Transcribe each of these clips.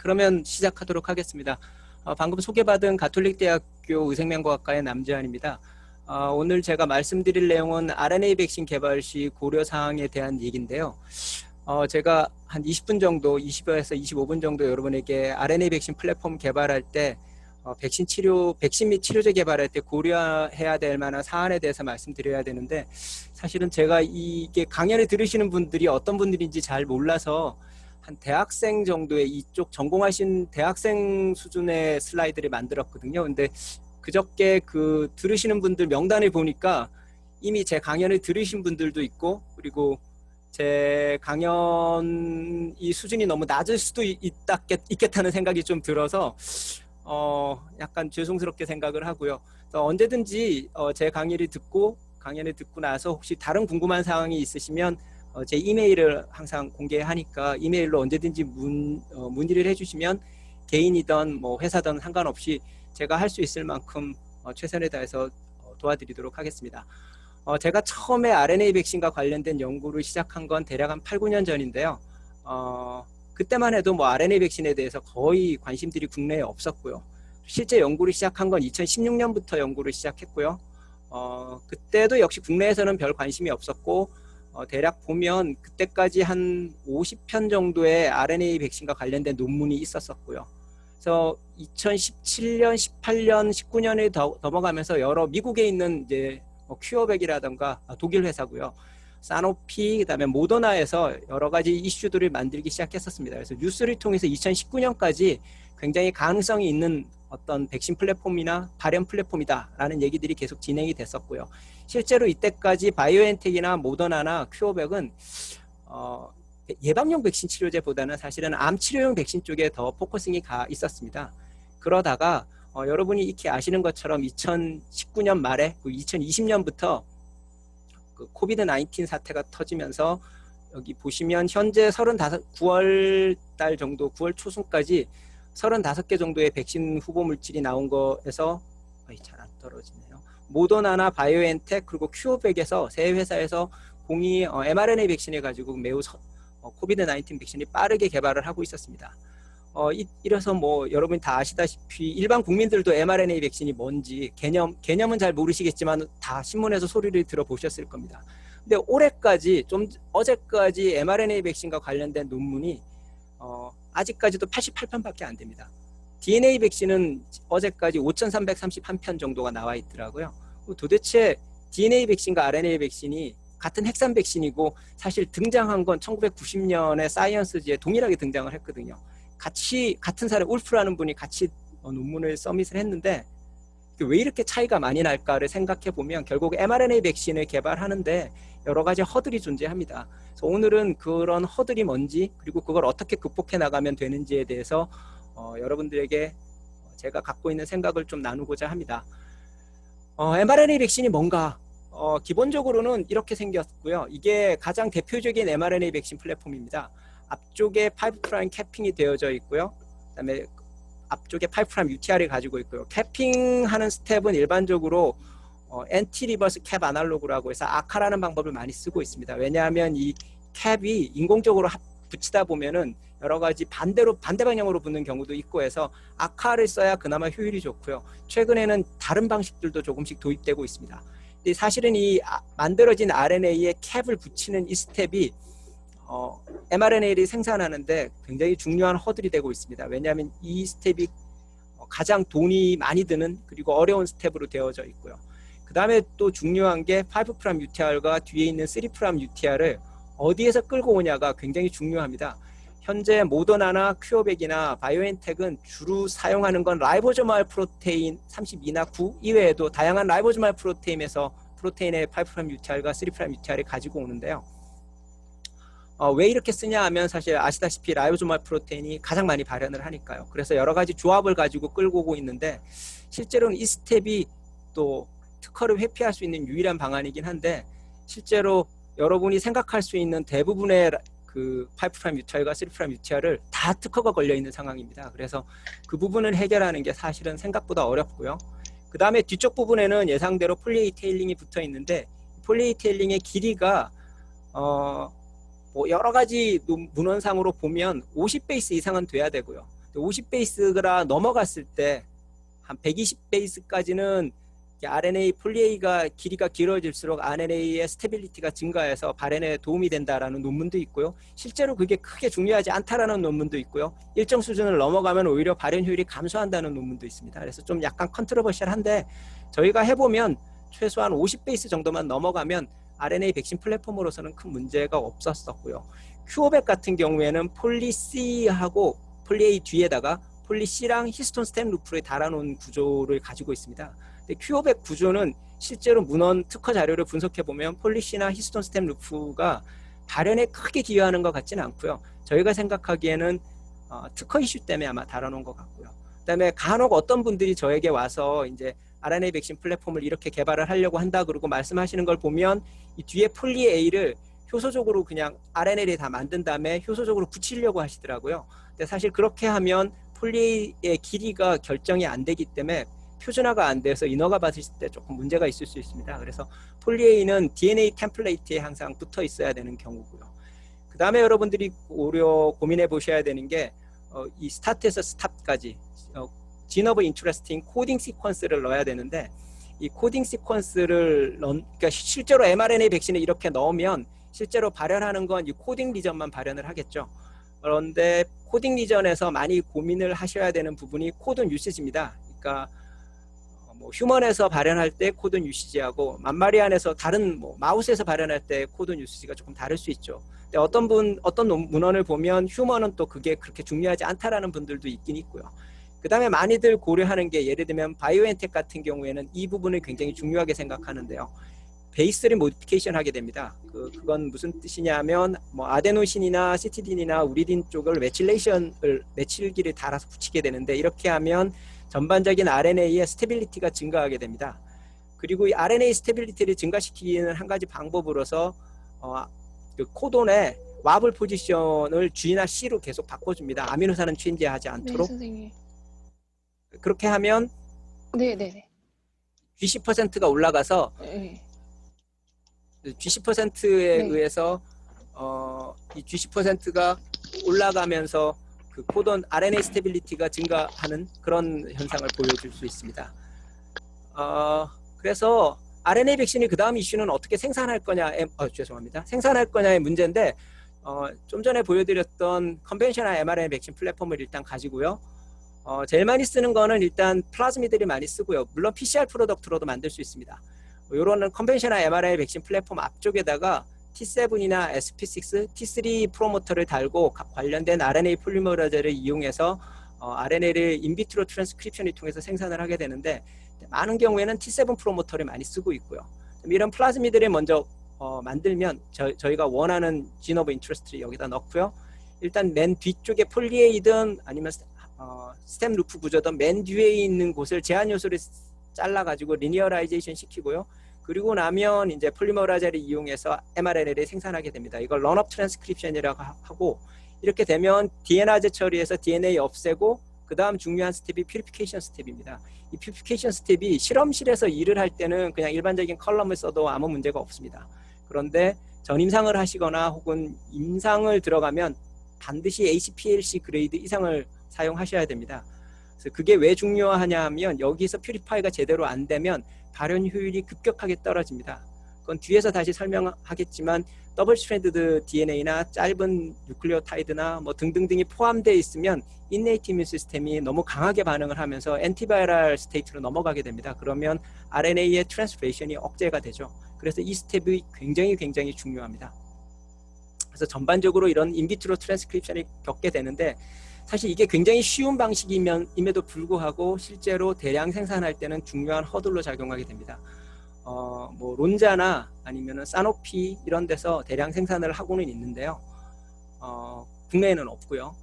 그러면 시작하도록 하겠습니다. 방금 소개받은 가톨릭대학교 의생명과학과의 남재환입니다. 오늘 제가 말씀드릴 내용은 RNA 백신 개발 시 고려사항에 대한 얘기인데요. 제가 한 20분 정도, 20에서 25분 정도 여러분에게 RNA 백신 플랫폼 개발할 때 백신 및 치료제 개발할 때 고려해야 될 만한 사안에 대해서 말씀드려야 되는데, 사실은 제가 이게 강연을 들으시는 분들이 어떤 분들인지 잘 몰라서 한 대학생 정도의, 이쪽 전공하신 대학생 수준의 슬라이드를 만들었거든요. 근데 그저께 그 들으시는 분들 명단을 보니까 이미 제 강연을 들으신 분들도 있고, 그리고 제 강연이 수준이 너무 낮을 수도 있겠다는 생각이 좀 들어서 약간 죄송스럽게 생각을 하고요. 그래서 언제든지 제 강연을 듣고 나서 혹시 다른 궁금한 사항이 있으시면 제 이메일을 항상 공개하니까 이메일로 언제든지 문의를 해주시면 개인이든 뭐 회사든 상관없이 제가 할 수 있을 만큼 최선을 다해서 도와드리도록 하겠습니다. 제가 처음에 RNA 백신과 관련된 연구를 시작한 건 대략 한 8, 9년 전인데요. 그때만 해도 뭐 RNA 백신에 대해서 거의 관심들이 국내에 없었고요. 실제 연구를 시작한 건 2016년부터 연구를 시작했고요. 그때도 역시 국내에서는 별 관심이 없었고, 대략 보면 그때까지 한 50편 정도의 RNA 백신과 관련된 논문이 있었었고요. 그래서 2017년, 18년, 19년에 넘어가면서 여러 미국에 있는 이제 큐어백이라던가 독일 회사고요. 사노피, 그다음에 모더나에서 여러 가지 이슈들을 만들기 시작했었습니다. 그래서 뉴스를 통해서 2019년까지 굉장히 가능성이 있는 어떤 백신 플랫폼이나 발현 플랫폼이다라는 얘기들이 계속 진행이 됐었고요. 실제로 이때까지 바이오엔텍이나 모더나나 큐어백은 예방용 백신 치료제보다는 사실은 암 치료용 백신 쪽에 더 포커싱이 가 있었습니다. 그러다가 여러분이 익히 아시는 것처럼 2019년 말에 2020년부터 그 코비드 19 사태가 터지면서 여기 보시면 현재 9월 달 정도, 9월 초순까지 35개 정도의 백신 후보 물질이 나온 거에서 잘 안 떨어지네요. 모더나나 바이오엔텍 그리고 큐어백에서 세 회사에서 공이 mRNA 백신을 가지고 매우 코비드 19 백신이 빠르게 개발을 하고 있었습니다. 이래서 뭐 여러분이 다 아시다시피 일반 국민들도 mRNA 백신이 뭔지 개념은 잘 모르시겠지만 다 신문에서 소리를 들어보셨을 겁니다. 근데 어제까지 mRNA 백신과 관련된 논문이 아직까지도 88편밖에 안 됩니다. DNA 백신은 어제까지 5,331편 정도가 나와 있더라고요. 도대체 DNA 백신과 RNA 백신이 같은 핵산 백신이고, 사실 등장한 건 1990년에 사이언스지에 동일하게 등장을 했거든요. 같은 사람 울프라는 분이 같이 논문을 서밋을 했는데 왜 이렇게 차이가 많이 날까를 생각해 보면 결국 mRNA 백신을 개발하는데 여러 가지 허들이 존재합니다. 그래서 오늘은 그런 허들이 뭔지, 그리고 그걸 어떻게 극복해 나가면 되는지에 대해서 여러분들에게 제가 갖고 있는 생각을 좀 나누고자 합니다. mRNA 백신이 뭔가? 기본적으로는 이렇게 생겼고요. 이게 가장 대표적인 mRNA 백신 플랫폼입니다. 앞쪽에 5' 캐핑이 되어져 있고요. 그다음에 앞쪽에 5' UTR을 가지고 있고요. 캐핑하는 스텝은 일반적으로 엔티-리버스 캡 아날로그라고 해서 아카라는 방법을 많이 쓰고 있습니다. 왜냐하면 이 캡이 인공적으로 붙이다 보면은 여러 가지 반대 방향으로 붙는 경우도 있고 해서 아카를 써야 그나마 효율이 좋고요. 최근에는 다른 방식들도 조금씩 도입되고 있습니다. 근데 사실은 이 만들어진 RNA에 캡을 붙이는 이 스텝이 mRNA를 생산하는데 굉장히 중요한 허들이 되고 있습니다. 왜냐하면 이 스텝이 가장 돈이 많이 드는 그리고 어려운 스텝으로 되어져 있고요. 그 다음에 또 중요한 게 5' UTR과 뒤에 있는 3' UTR을 어디에서 끌고 오냐가 굉장히 중요합니다. 현재 모더나나 큐어백이나 바이오엔텍은 주로 사용하는 건 라이보조말 프로테인 32나 9 이외에도 다양한 라이보조말 프로테인의 5' UTR과 3' UTR을 가지고 오는데요. 왜 이렇게 쓰냐 하면 사실 아시다시피 라이보조말 프로테인이 가장 많이 발현을 하니까요. 그래서 여러 가지 조합을 가지고 끌고 오고 있는데, 실제로는 이 스텝이 또 특허를 회피할 수 있는 유일한 방안이긴 한데, 실제로 여러분이 생각할 수 있는 대부분의 그 5' UTR과 3' UTR을 다 특허가 걸려 있는 상황입니다. 그래서 그 부분을 해결하는 게 사실은 생각보다 어렵고요. 그 다음에 뒤쪽 부분에는 예상대로 폴리에이테일링이 붙어 있는데, 폴리에이테일링의 길이가 뭐 여러 가지 문헌상으로 보면 50베이스 이상은 돼야 되고요. 50베이스가 넘어갔을 때 한 120베이스까지는 RNA 폴리A가 길이가 길어질수록 RNA의 스테빌리티가 증가해서 발현에 도움이 된다라는 논문도 있고요. 실제로 그게 크게 중요하지 않다라는 논문도 있고요. 일정 수준을 넘어가면 오히려 발현 효율이 감소한다는 논문도 있습니다. 그래서 좀 약간 컨트로버셜한데 저희가 해보면 최소한 50베이스 정도만 넘어가면 RNA 백신 플랫폼으로서는 큰 문제가 없었었고요. 큐어백 같은 경우에는 폴리-C하고 폴리-A 뒤에다가 폴리-C랑 히스톤 스템 루프를 달아놓은 구조를 가지고 있습니다. 근데 큐어백 구조는 실제로 문헌 특허 자료를 분석해 보면 폴리-C나 히스톤 스템 루프가 발현에 크게 기여하는 것 같지는 않고요. 저희가 생각하기에는 특허 이슈 때문에 아마 달아놓은 것 같고요. 그다음에 간혹 어떤 분들이 저에게 와서 이제 RNA 백신 플랫폼을 이렇게 개발을 하려고 한다 그러고 말씀하시는 걸 보면 이 뒤에 폴리-A를 효소적으로 그냥 RNA를 다 만든 다음에 효소적으로 붙이려고 하시더라고요. 근데 사실 그렇게 하면 폴리의 길이가 결정이 안 되기 때문에 표준화가 안 돼서 인허가 받으실 때 조금 문제가 있을 수 있습니다. 그래서 폴리A는 DNA 템플레이트에 항상 붙어 있어야 되는 경우고요. 그 다음에 여러분들이 고민해 보셔야 되는 게 이 스타트에서 스탑까지 진 오브 인트레스팅 코딩 시퀀스를 넣어야 되는데 이 코딩 시퀀스를 그러니까 실제로 mRNA 백신에 이렇게 넣으면 실제로 발현하는 건 이 코딩 리전만 발현을 하겠죠. 그런데 코딩 리전에서 많이 고민을 하셔야 되는 부분이 코돈 유시지입니다. 그러니까 뭐 휴먼에서 발현할 때 코돈 유시지하고 만마리안에서 다른 마우스에서 발현할 때 코돈 유시지가 조금 다를 수 있죠. 근데 어떤 문헌을 보면 휴먼은 또 그게 그렇게 중요하지 않다라는 분들도 있긴 있고요. 그 다음에 많이들 고려하는 게 예를 들면 바이오엔텍 같은 경우에는 이 부분을 굉장히 중요하게 생각하는데요. 베이스를 모디피케이션 하게 됩니다. 그건 무슨 뜻이냐면 뭐 아데노신이나 시티딘이나 우리딘 쪽을 메칠기를 달아서 붙이게 되는데 이렇게 하면 전반적인 RNA의 스테빌리티가 증가하게 됩니다. 그리고 이 RNA 스테빌리티를 증가시키는 한 가지 방법으로서 그 코돈의 와블 포지션을 G나 C로 계속 바꿔줍니다. 아미노산은 체인지하지 않도록. 네, 선생님. 그렇게 하면 네네네. G10%가 올라가서 네. G10%에 네. 의해서 이 G10%가 올라가면서 그 코돈 RNA 스테빌리티가 증가하는 그런 현상을 보여줄 수 있습니다. 그래서 RNA 백신이 그 다음 이슈는 어떻게 생산할 거냐, 죄송합니다. 생산할 거냐의 문제인데 좀 전에 보여드렸던 컨벤셔널 mRNA 백신 플랫폼을 일단 가지고요. 제일 많이 쓰는 거는 일단 플라즈미들이 많이 쓰고요. 물론 PCR 프로덕트로도 만들 수 있습니다. 이런 컨벤셔널 mRNA 백신 플랫폼 앞쪽에다가 T7이나 SP6, T3 프로모터를 달고 관련된 RNA 폴리머라제를 이용해서 RNA를 인비트로 트랜스크립션을 통해서 생산을 하게 되는데 많은 경우에는 T7 프로모터를 많이 쓰고 있고요. 이런 플라즈미들을 먼저 만들면 저희가 원하는 진 오브 인트레스트를 여기다 넣고요. 일단 맨 뒤쪽에 폴리에이든 아니면 스템 루프 구조든 맨 뒤에 있는 곳을 제한 요소를 잘라가지고 리니어라이제이션 시키고요. 그리고 나면 이제 폴리머라제를 이용해서 mRNA를 생산하게 됩니다. 이걸 런업 트랜스크립션이라고 하고 이렇게 되면 DNA제 처리해서 DNA 없애고 그 다음 중요한 스텝이 퓨리피케이션 스텝입니다. 이 퓨리피케이션 스텝이 실험실에서 일을 할 때는 그냥 일반적인 컬럼을 써도 아무 문제가 없습니다. 그런데 전임상을 하시거나 혹은 임상을 들어가면 반드시 HPLC 그레이드 이상을 사용하셔야 됩니다. 그래서 그게 왜 중요하냐 하면 여기서 퓨리파이가 제대로 안 되면 발현 효율이 급격하게 떨어집니다. 그건 뒤에서 다시 설명하겠지만 더블 스트랜드드 DNA나 짧은 뉴클레오타이드나 뭐 등등등이 포함되어 있으면 인네이트 이뮤 시스템이 너무 강하게 반응을 하면서 엔티바이럴 스테이트로 넘어가게 됩니다. 그러면 RNA의 트랜스레이션이 억제가 되죠. 그래서 이 스텝이 굉장히 중요합니다. 그래서 전반적으로 이런 인비트로 트랜스크립션이 겪게 되는데 사실 이게 굉장히 쉬운 방식임에도 불구하고 실제로 대량 생산할 때는 중요한 허들로 작용하게 됩니다. 뭐 론자나 아니면은 사노피 이런 데서 대량 생산을 하고는 있는데요. 국내에는 없고요.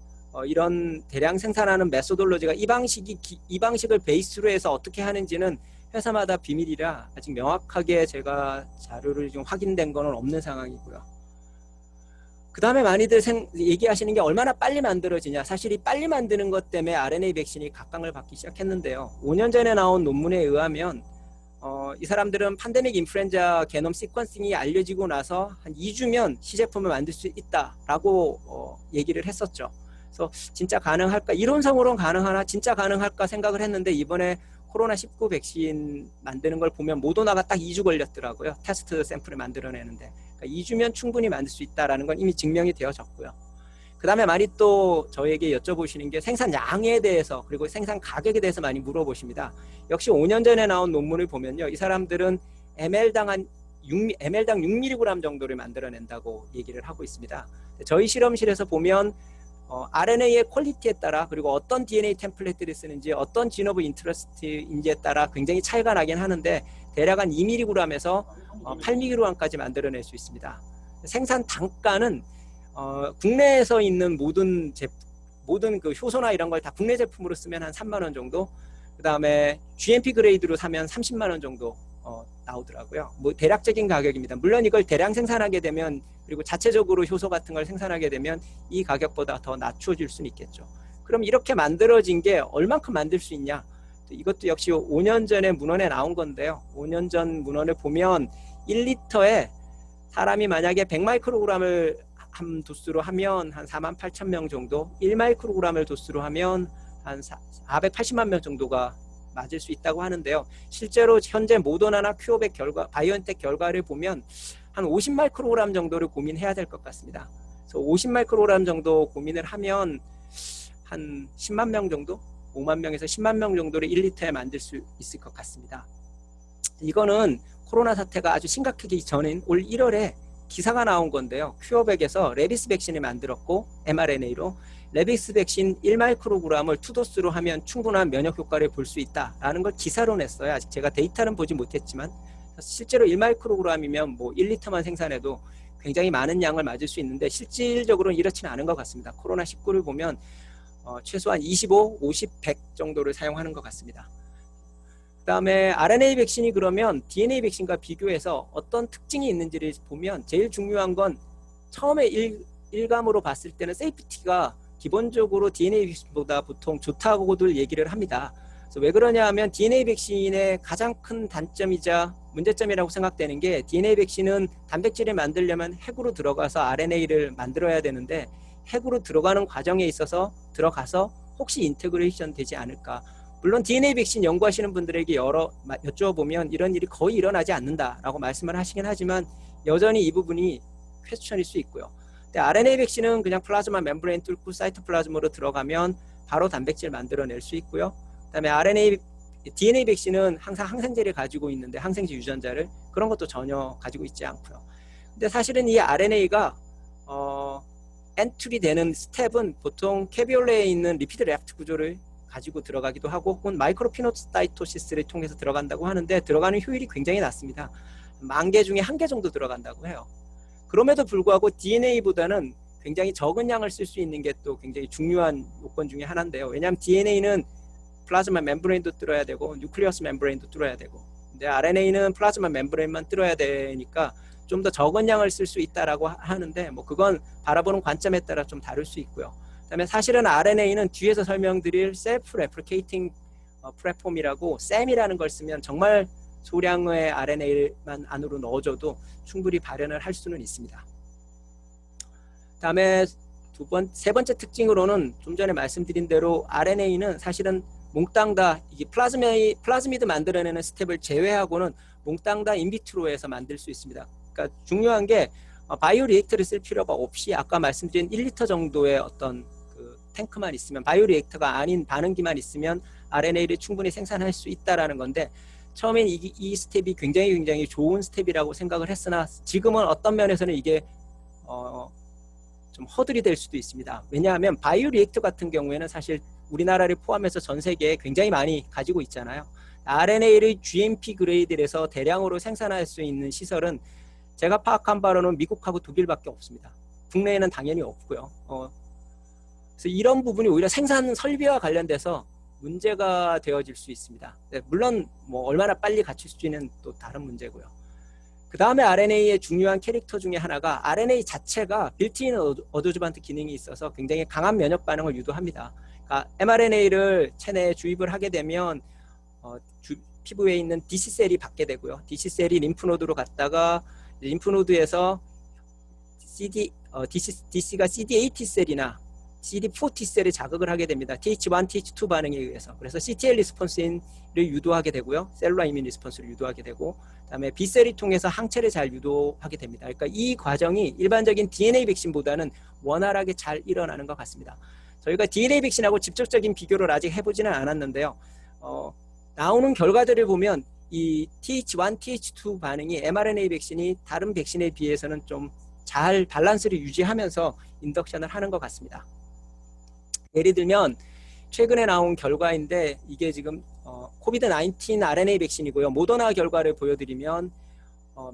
이런 대량 생산하는 메소돌로지가 이 방식을 베이스로 해서 어떻게 하는지는 회사마다 비밀이라 아직 명확하게 제가 자료를 좀 확인된 거는 없는 상황이고요. 그 다음에 많이들 얘기하시는 게 얼마나 빨리 만들어지냐. 사실 이 빨리 만드는 것 때문에 RNA 백신이 각광을 받기 시작했는데요. 5년 전에 나온 논문에 의하면 이 사람들은 팬데믹 인플루엔자 게놈 시퀀싱이 알려지고 나서 한 2주면 시제품을 만들 수 있다라고 얘기를 했었죠. 그래서 진짜 가능할까? 이론상으로는 가능하나 진짜 가능할까 생각을 했는데 이번에 코로나19 백신 만드는 걸 보면 모더나가 딱 2주 걸렸더라고요. 테스트 샘플을 만들어내는데. 그러니까 2주면 충분히 만들 수 있다는 건 이미 증명이 되어졌고요. 그 다음에 많이 또 저에게 여쭤보시는 게 생산량에 대해서 그리고 생산 가격에 대해서 많이 물어보십니다. 역시 5년 전에 나온 논문을 보면요. 이 사람들은 ml당 6mg 정도를 만들어낸다고 얘기를 하고 있습니다. 저희 실험실에서 보면 RNA의 퀄리티에 따라 그리고 어떤 DNA 템플릿들을 쓰는지 어떤 진 오브 인트러스트인지에 따라 굉장히 차이가 나긴 하는데 대략 한 2mg에서 8mg까지 만들어낼 수 있습니다. 생산 단가는 국내에서 있는 모든 그 효소나 이런 걸 다 국내 제품으로 쓰면 한 3만 원 정도, 그 다음에 GMP 그레이드로 사면 30만 원 정도 나오더라고요. 뭐 대략적인 가격입니다. 물론 이걸 대량 생산하게 되면 그리고 자체적으로 효소 같은 걸 생산하게 되면 이 가격보다 더 낮춰질 수는 있겠죠. 그럼 이렇게 만들어진 게 얼만큼 만들 수 있냐? 이것도 역시 5년 전에 문헌에 나온 건데요. 5년 전 문헌을 보면 1리터에 사람이 만약에 100마이크로그램을 한 도수로 하면 한 48,000명 정도, 1마이크로그램을 도수로 하면 한 480만 명 정도가 맞을 수 있다고 하는데요. 실제로 현재 모더나나 큐어백 결과, 바이오엔텍 결과를 보면 한 50마이크로그램 정도를 고민해야 될 것 같습니다. 그래서 50마이크로그램 정도 고민을 하면 한 10만 명 정도, 5만 명에서 10만 명 정도를 1리터에 만들 수 있을 것 같습니다. 이거는 코로나 사태가 아주 심각하기 전인 올 1월에 기사가 나온 건데요. 큐어백에서 레비스 백신을 만들었고 mRNA로 레비스 백신 1마이크로그램을 투도스로 하면 충분한 면역 효과를 볼 수 있다라는 걸 기사로 냈어요. 아직 제가 데이터는 보지 못했지만 실제로 1마이크로그램이면 뭐 1리터만 생산해도 굉장히 많은 양을 맞을 수 있는데 실질적으로는 이렇지는 않은 것 같습니다. 코로나19를 보면 최소한 25, 50, 100 정도를 사용하는 것 같습니다. 그 다음에 RNA 백신이 그러면 DNA 백신과 비교해서 어떤 특징이 있는지를 보면 제일 중요한 건 처음에 일감으로 봤을 때는 세이프티가 기본적으로 DNA 백신보다 보통 좋다고들 얘기를 합니다. 그래서 왜 그러냐 하면 DNA 백신의 가장 큰 단점이자 문제점이라고 생각되는 게 DNA 백신은 단백질을 만들려면 핵으로 들어가서 RNA를 만들어야 되는데 핵으로 들어가는 과정에 있어서 들어가서 혹시 인테그레이션 되지 않을까. 물론 DNA 백신 연구하시는 분들에게 여쭤보면 이런 일이 거의 일어나지 않는다라고 말씀을 하시긴 하지만 여전히 이 부분이 퀘스천일 수 있고요. 근데 RNA 백신은 그냥 플라즈마 멤브레인 뚫고 사이토플라즘으로 들어가면 바로 단백질 만들어낼 수 있고요. 그다음에 DNA 백신은 항상 항생제를 가지고 있는데 항생제 유전자를 그런 것도 전혀 가지고 있지 않고요. 근데 사실은 이 RNA가 엔트리 되는 스텝은 보통 캐비올레에 있는 리피드 레프트 구조를 가지고 들어가기도 하고 혹은 마이크로피노사이토시스를 통해서 들어간다고 하는데 들어가는 효율이 굉장히 낮습니다. 10,000개 중에 1개 정도 들어간다고 해요. 그럼에도 불구하고 DNA보다는 굉장히 적은 양을 쓸 수 있는 게 또 굉장히 중요한 요건 중에 하나인데요. 왜냐하면 DNA는 플라즈마 멤브레인도 뚫어야 되고 뉴클리어스 멤브레인도 뚫어야 되고 근데 RNA는 플라즈마 멤브레인만 뚫어야 되니까 좀 더 적은 양을 쓸 수 있다라고 하는데 뭐 그건 바라보는 관점에 따라 좀 다를 수 있고요. 그다음에 사실은 RNA는 뒤에서 설명드릴 셀프 레플리케이팅 플랫폼이라고 SAM이라는 걸 쓰면 정말 소량의 RNA만 안으로 넣어줘도 충분히 발현을 할 수는 있습니다. 그다음에 세 번째 특징으로는 좀 전에 말씀드린 대로 RNA는 사실은 몽땅 다 이게 플라즈미드 만들어내는 스텝을 제외하고는 몽땅 다 인비트로에서 만들 수 있습니다. 그러니까 중요한 게 바이오 리액터를 쓸 필요가 없이 아까 말씀드린 1리터 정도의 어떤 그 탱크만 있으면 바이오 리액터가 아닌 반응기만 있으면 RNA를 충분히 생산할 수 있다라는 건데 처음엔 이 스텝이 굉장히 좋은 스텝이라고 생각을 했으나 지금은 어떤 면에서는 이게 좀 허들이 될 수도 있습니다. 왜냐하면 바이오 리액터 같은 경우에는 사실 우리나라를 포함해서 전 세계에 굉장히 많이 가지고 있잖아요. RNA를 GMP 그레이드에서 대량으로 생산할 수 있는 시설은 제가 파악한 바로는 미국하고 독일밖에 없습니다. 국내에는 당연히 없고요. 그래서 이런 부분이 오히려 생산 설비와 관련돼서 문제가 되어질 수 있습니다. 네, 물론 뭐 얼마나 빨리 갖출 수있는 또 다른 문제고요. 그 다음에 RNA의 중요한 캐릭터 중에 하나가 RNA 자체가 빌트인 어드주반트 기능이 있어서 굉장히 강한 면역 반응을 유도합니다. 그러니까 mRNA를 체내에 주입을 하게 되면 피부에 있는 DC셀이 받게 되고요. DC셀이 림프노드로 갔다가 림프노드에서 DC가 CD8 셀이나 CD4 T셀이 자극을 하게 됩니다. TH1, TH2 반응에 의해서. 그래서 CTL 리스폰스를 유도하게 되고요. 셀룰라 이민 리스폰스를 유도하게 되고, 그다음에 B셀이 통해서 항체를 잘 유도하게 됩니다. 그러니까 이 과정이 일반적인 DNA 백신보다는 원활하게 잘 일어나는 것 같습니다. 저희가 DNA 백신하고 직접적인 비교를 아직 해보지는 않았는데요. 나오는 결과들을 보면 이 TH1, TH2 반응이 mRNA 백신이 다른 백신에 비해서는 좀 잘 밸런스를 유지하면서 인덕션을 하는 것 같습니다. 예를 들면 최근에 나온 결과인데 이게 지금 코비드-19 RNA 백신이고요. 모더나 결과를 보여드리면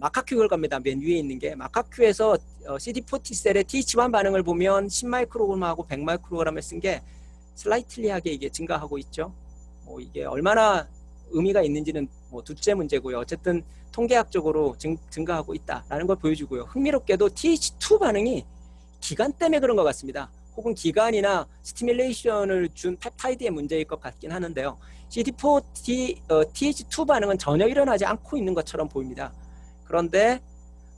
마카큐 결과입니다. 맨 위에 있는 게 마카큐에서 CD4 T셀의 TH1 반응을 보면 10마이크로그램하고 100마이크로그램을 쓴 게 슬라이틀리하게 이게 증가하고 있죠. 이게 얼마나 의미가 있는지는 둘째 문제고요. 어쨌든 통계학적으로 증가하고 있다라는 걸 보여주고요. 흥미롭게도 TH2 반응이 기간 때문에 그런 것 같습니다. 혹은 기간이나 스티뮬레이션을 준 펩타이드의 문제일 것 같긴 하는데요. CD4 TH2 반응은 전혀 일어나지 않고 있는 것처럼 보입니다. 그런데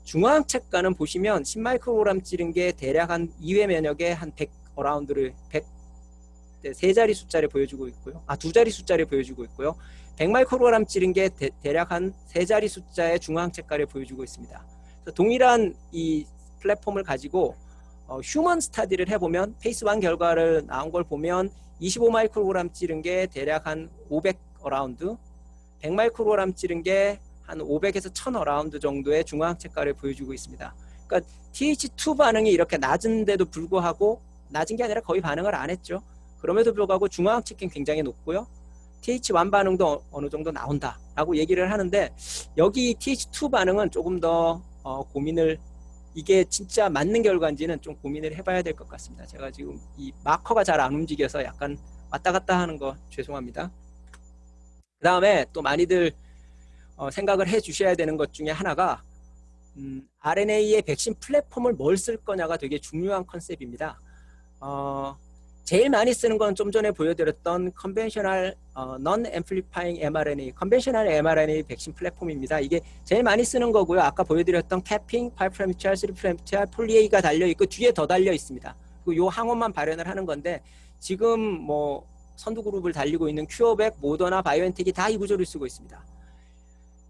중화항체가는 보시면 10마이크로그램 찌른 게 대략 한 2회 면역에 한 100 어라운드를 100세 자리 숫자를 보여주고 있고요. 두 자리 숫자를 보여주고 있고요. 100마이크로그램 찌른 게 대략 한 세 자리 숫자의 중화항체가를 보여주고 있습니다. 그래서 동일한 이 플랫폼을 가지고 휴먼 스타디를 해보면 페이스 1 결과를 나온 걸 보면 25마이크로그램 찌른 게 대략 한 500 어라운드, 100마이크로그램 찌른 게 한 500에서 1000 어라운드 정도의 중화항체가를 보여주고 있습니다. 그러니까 TH2 반응이 이렇게 낮은데도 불구하고 낮은 게 아니라 거의 반응을 안 했죠. 그럼에도 불구하고 중화항체가는 굉장히 높고요. TH1 반응도 어느 정도 나온다라고 얘기를 하는데 여기 TH2 반응은 조금 더 고민을 이게 진짜 맞는 결과인지는 좀 고민을 해봐야 될 것 같습니다. 제가 지금 이 마커가 잘 안 움직여서 약간 왔다 갔다 하는 거 죄송합니다. 그 다음에 또 많이들 생각을 해 주셔야 되는 것 중에 하나가 RNA의 백신 플랫폼을 뭘 쓸 거냐가 되게 중요한 컨셉입니다. 제일 많이 쓰는 건 좀 전에 보여드렸던 컨벤셔널 non-amplifying mRNA, 컨벤셔널 mRNA 백신 플랫폼입니다. 이게 제일 많이 쓰는 거고요. 아까 보여드렸던 캐핑, 5'-MTR, 3'-MTR, 폴리A가 달려있고 뒤에 더 달려 있습니다. 그리고 요 항원만 발현을 하는 건데 지금 선두 그룹을 달리고 있는 큐어백, 모더나, 바이오엔텍이 다 이 구조를 쓰고 있습니다.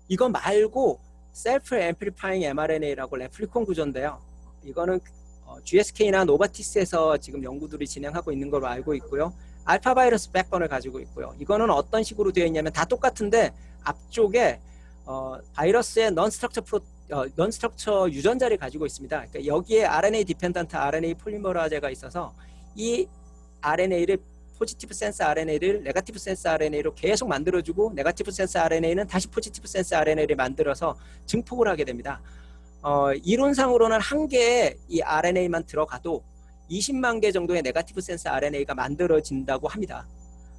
이거 말고 셀프 앰플리파잉 mRNA라고 레플리콘 구조인데요. 이거는 GSK나 노바티스에서 지금 연구들이 진행하고 있는 걸로 알고 있고요. 알파 바이러스 백번을 가지고 있고요. 이거는 어떤 식으로 되어 있냐면 다 똑같은데 앞쪽에 바이러스의 non-structure 유전자를 가지고 있습니다. 그러니까 여기에 RNA 디펜던트 RNA 폴리머라제가 있어서 이 RNA를 포지티브 센스 RNA를 네거티브 센스 RNA로 계속 만들어주고 네거티브 센스 RNA는 다시 포지티브 센스 RNA를 만들어서 증폭을 하게 됩니다. 이론상으로는 한 개의 이 RNA만 들어가도 20만 개 정도의 네거티브 센스 RNA가 만들어진다고 합니다.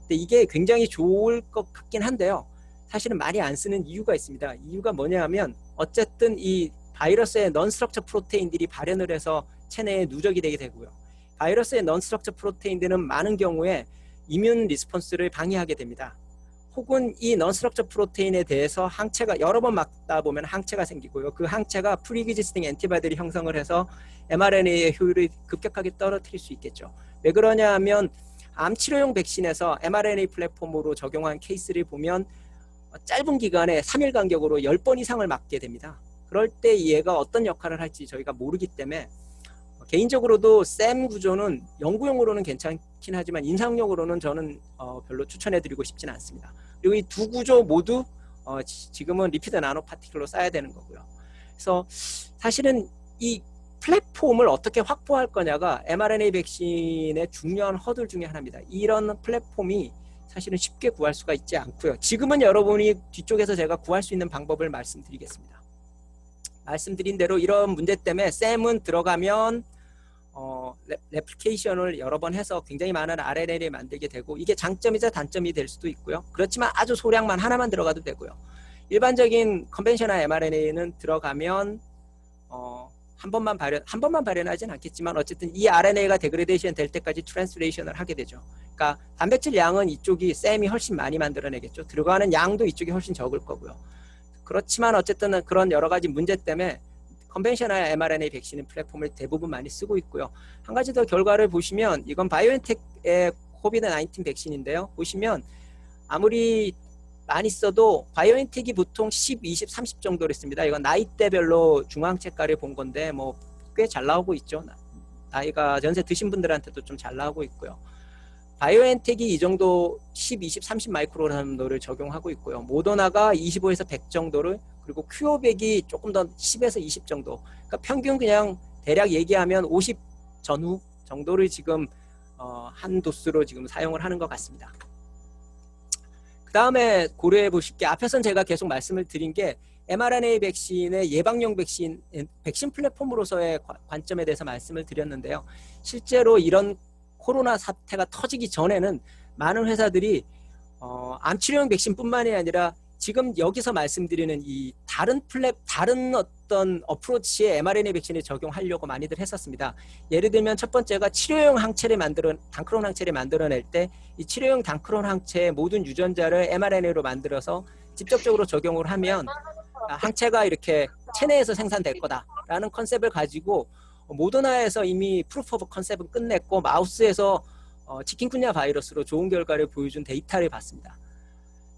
근데 이게 굉장히 좋을 것 같긴 한데요. 사실은 많이 안 쓰는 이유가 있습니다. 이유가 뭐냐 하면 어쨌든 이 바이러스의 non-structure 프로테인들이 발현을 해서 체내에 누적이 되게 되고요. 바이러스의 non-structure 프로테인들은 많은 경우에 이뮨 리스폰스를 방해하게 됩니다. 혹은 이 non-structure 프로테인에 대해서 항체가 여러 번 맞다 보면 항체가 생기고요. 그 항체가 pre-existing 엔티바디를 형성을 해서 mRNA의 효율을 급격하게 떨어뜨릴 수 있겠죠. 왜 그러냐 하면 암 치료용 백신에서 mRNA 플랫폼으로 적용한 케이스를 보면 짧은 기간에 3일 간격으로 10번 이상을 맞게 됩니다. 그럴 때 얘가 어떤 역할을 할지 저희가 모르기 때문에 개인적으로도 쌤 구조는 연구용으로는 괜찮긴 하지만 임상용으로는 저는 별로 추천해드리고 싶지는 않습니다. 그리고 이 두 구조 모두 지금은 리피드 나노 파티클로 써야 되는 거고요. 그래서 사실은 이 플랫폼을 어떻게 확보할 거냐가 mRNA 백신의 중요한 허들 중에 하나입니다. 이런 플랫폼이 사실은 쉽게 구할 수가 있지 않고요. 지금은 여러분이 뒤쪽에서 제가 구할 수 있는 방법을 말씀드리겠습니다. 말씀드린 대로 이런 문제 때문에 쌤은 들어가면 레플리케이션을 여러 번 해서 굉장히 많은 RNA를 만들게 되고 이게 장점이자 단점이 될 수도 있고요. 그렇지만 아주 소량만 하나만 들어가도 되고요. 일반적인 컨벤셔널 mRNA는 들어가면 한 번만 발현하진 않겠지만 어쨌든 이 RNA가 데그레데이션 될 때까지 트랜스레이션을 하게 되죠. 그러니까 단백질 양은 이쪽이 쌤이 훨씬 많이 만들어내겠죠. 들어가는 양도 이쪽이 훨씬 적을 거고요. 그렇지만 어쨌든 그런 여러 가지 문제 때문에 컨벤셔널 mRNA 백신 플랫폼을 대부분 많이 쓰고 있고요. 한 가지 더 결과를 보시면 이건 바이오엔텍의 코비드 19 백신인데요. 보시면 아무리 많이 써도 바이오엔텍이 보통 10, 20, 30 정도를 씁니다. 이건 나이대별로 중앙체가를 본 건데 뭐 꽤 잘 나오고 있죠. 나이가 연세 드신 분들한테도 좀 잘 나오고 있고요. 바이오엔텍이 이 정도 10, 20, 30 마이크로 정도를 적용하고 있고요. 모더나가 25에서 100 정도를, 그리고 큐어백이 조금 더 10에서 20 정도. 그러니까 평균 그냥 대략 얘기하면 50 전후 정도를 지금 한 도수로 지금 사용을 하는 것 같습니다. 그 다음에 고려해 보실 게, 앞에서는 제가 계속 말씀을 드린 게 mRNA 백신의 예방용 백신 플랫폼으로서의 관점에 대해서 말씀을 드렸는데요. 실제로 이런 코로나 사태가 터지기 전에는 많은 회사들이 암치료용 백신뿐만이 아니라 지금 여기서 말씀드리는 이 다른 어떤 어프로치의 mRNA 백신을 적용하려고 많이들 했었습니다. 예를 들면 첫 번째가 치료용 항체를 단크론 항체를 만들어낼 때 이 치료용 단크론 항체의 모든 유전자를 mRNA로 만들어서 직접적으로 적용을 하면 항체가 이렇게 체내에서 생산될 거다라는 컨셉을 가지고 모더나에서 이미 프루프 오브 컨셉은 끝냈고 마우스에서 치킨쿠냐 바이러스로 좋은 결과를 보여준 데이터를 봤습니다.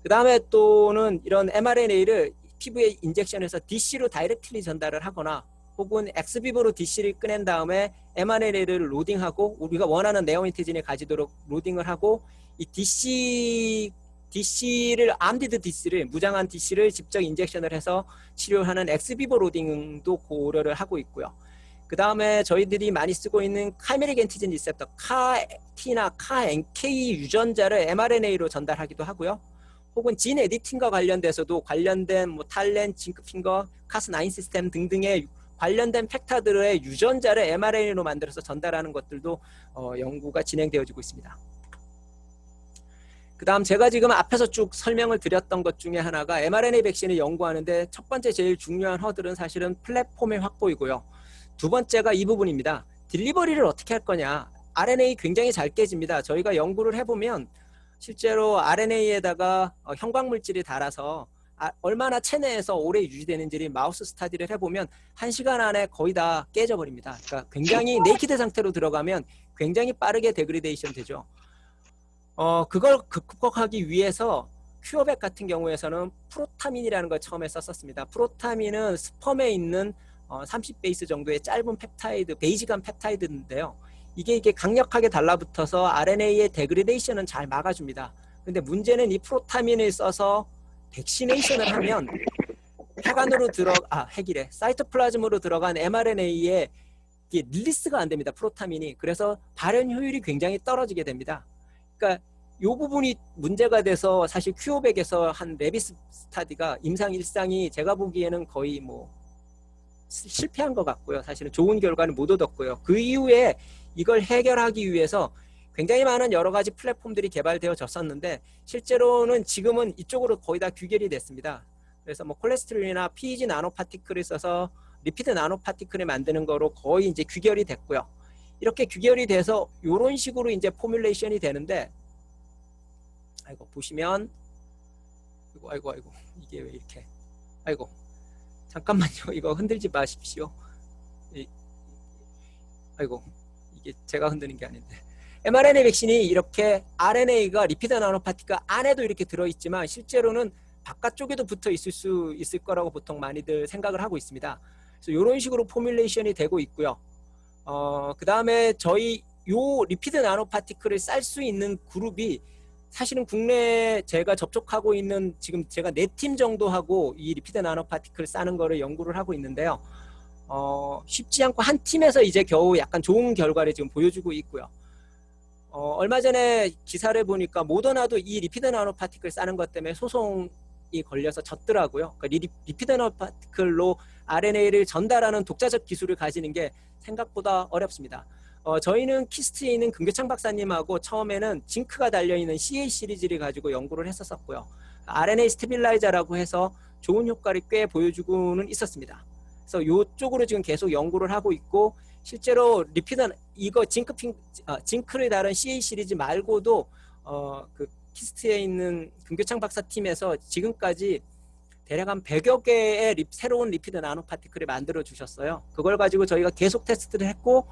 그 다음에 또는 이런 mRNA를 피부에 인젝션해서 DC로 다이렉트리 전달을 하거나 혹은 엑스비보로 DC를 꺼낸 다음에 mRNA를 로딩하고 우리가 원하는 네오인티진을 가지도록 로딩을 하고 이 DC를 암디드 DC를 무장한 DC를 직접 인젝션을 해서 치료하는 엑스비보 로딩도 고려를 하고 있고요. 그 다음에 저희들이 많이 쓰고 있는 카이메릭 엔티젠 리셉터 CAR-T나 CAR-NK 유전자를 mRNA로 전달하기도 하고요. 혹은 진 에디팅과 관련돼서도 관련된 뭐 탈렌, 징크핑거, 카스9 시스템 등등의 관련된 팩터들의 유전자를 mRNA로 만들어서 전달하는 것들도 연구가 진행되어지고 있습니다. 그 다음 제가 지금 앞에서 쭉 설명을 드렸던 것 중에 하나가 mRNA 백신을 연구하는데 첫 번째 제일 중요한 허들은 사실은 플랫폼의 확보이고요. 두 번째가 이 부분입니다. 딜리버리를 어떻게 할 거냐. RNA 굉장히 잘 깨집니다. 저희가 연구를 해보면 실제로 RNA에다가 형광물질이 달아서 얼마나 체내에서 오래 유지되는지를 마우스 스타디를 해보면 1시간 안에 거의 다 깨져버립니다. 그러니까 굉장히 네이키드 상태로 들어가면 굉장히 빠르게 데그리데이션 되죠. 그걸 극복하기 위해서 큐어백 같은 경우에서는 프로타민이라는 걸 처음에 썼었습니다. 프로타민은 스펌에 있는 30베이스 정도의 짧은 펩타이드, 베이직한 펩타이드인데요. 이게 강력하게 달라붙어서 RNA의 데그리데이션은 잘 막아줍니다. 근데 문제는 이 프로타민을 써서 백시네이션을 하면 사이토플라즘으로 들어간 mRNA에 이게 릴리스가 안 됩니다. 프로타민이. 그래서 발현 효율이 굉장히 떨어지게 됩니다. 그러니까 이 부분이 문제가 돼서 사실 큐어백에서 한 레비스 스타디가 임상 일상이 제가 보기에는 거의 뭐 실패한 것 같고요. 사실은 좋은 결과는 못 얻었고요. 그 이후에 이걸 해결하기 위해서 굉장히 많은 여러 가지 플랫폼들이 개발되어졌었는데 실제로는 지금은 이쪽으로 거의 다 귀결이 됐습니다. 그래서 뭐 콜레스테롤이나 PEG 나노파티클을 써서 리피드 나노파티클을 만드는 거로 거의 이제 귀결이 됐고요. 이렇게 귀결이 돼서 이런 식으로 이제 포뮬레이션이 되는데, 아이고 보시면 아이고 이게 왜 이렇게, 아이고 잠깐만요. 이거 흔들지 마십시오. 아이고 이게 제가 흔드는 게 아닌데, mRNA 백신이 이렇게 RNA가 리피드 나노파티클 안에도 이렇게 들어있지만 실제로는 바깥쪽에도 붙어 있을 거라고 보통 많이들 생각을 하고 있습니다. 그래서 이런 식으로 포뮬레이션이 되고 있고요. 그 다음에 저희 요 리피드 나노파티클을 쌀 수 있는 그룹이 사실은 국내에 제가 접촉하고 있는, 지금 제가 4팀 정도 하고 이 리피드 나노파티클을 싸는 거를 연구를 하고 있는데요. 쉽지 않고 한 팀에서 이제 겨우 약간 좋은 결과를 지금 보여주고 있고요. 얼마 전에 기사를 보니까 모더나도 이 리피드 나노파티클 싸는 것 때문에 소송이 걸려서 졌더라고요. 그러니까 리피드 나노파티클로 RNA를 전달하는 독자적 기술을 가지는 게 생각보다 어렵습니다. 저희는 키스트에 있는 금교창 박사님하고 처음에는 징크가 달려있는 CA 시리즈를 가지고 연구를 했었고요. RNA 스테빌라이저라고 해서 좋은 효과를 꽤 보여주고는 있었습니다. 그래서 이쪽으로 지금 계속 연구를 하고 있고, 실제로 이거 징크를 다룬 CA 시리즈 말고도 그 키스트에 있는 금교창 박사 팀에서 지금까지 대략 한 100여 개의 새로운 리피드 나노 파티클을 만들어 주셨어요. 그걸 가지고 저희가 계속 테스트를 했고